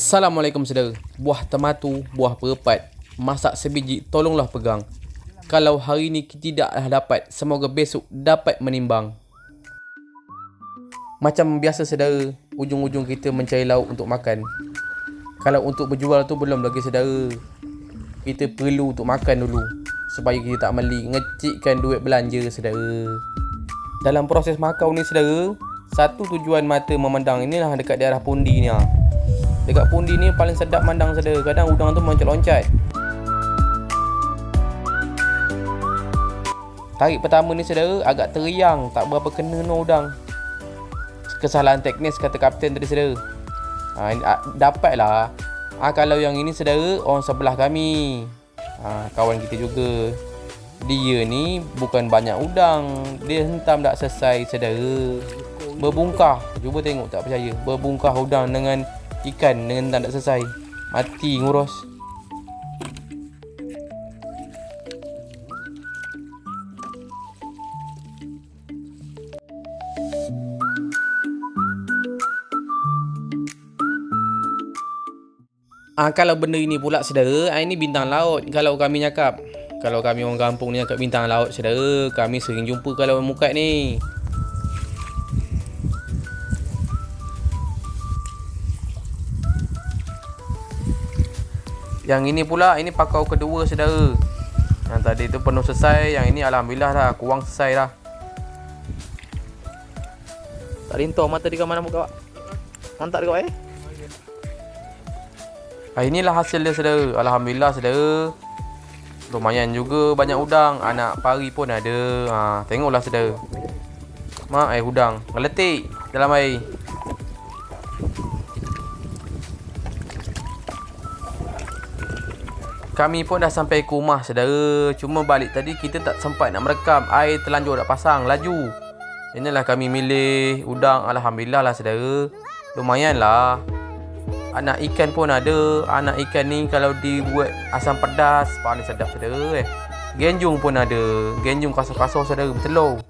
Assalamualaikum saudara. Buah tematu, buah perepat, masak sebiji, tolonglah pegang. Kalau hari ni tidak dapat, semoga besok dapat menimbang. Macam biasa saudara, ujung-ujung kita mencari lauk untuk makan. Kalau untuk berjual tu belum lagi saudara. Kita perlu untuk makan dulu supaya kita tak meli ngecikkan duit belanja saudara. Dalam proses makau ni saudara, satu tujuan mata memandang inilah dekat daerah pundi ni. Dekat pundi ni paling sedap mandang saudara. Kadang udang tu loncat-loncat. Tarik pertama ni saudara agak teriang, tak berapa kena no udang. Kesalahan teknis kata kapten tadi saudara. Dapatlah. Kalau yang ini saudara orang sebelah kami. Kawan kita juga. Dia ni bukan banyak udang, dia hentam tak selesai saudara. Berbungkah. Cuba tengok tak percaya. Berbungkah udang dengan ikan dengan tak selesai. Mati ngurus. Kalau benda ini pula saudara, ini bintang laut kalau kami cakap. Kalau kami orang kampung ni cakap bintang laut saudara, kami sering jumpa kalau mukat ni. Yang ini pula, ini pakau kedua saudara. Yang tadi tu penuh selesai, yang ini alhamdulillah dah kurang selesai dah. Tak rintor mata dia kat mana muka pak? Mantap dekat inilah hasil dia saudara. Alhamdulillah saudara. Lumayan juga banyak udang. Anak pari pun ada. Tengoklah saudara. Mak air udang ngeletik dalam air. Kami pun dah sampai ke rumah saudara. Cuma balik tadi kita tak sempat nak merekam. Air terlanjur dah pasang laju. Inilah kami milih udang. Alhamdulillah lah saudara. Lumayan lah. Anak ikan pun ada. Anak ikan ni kalau dibuat asam pedas paling sedap saudara. Genjung pun ada. Genjung kasar-kasar saudara bertelur.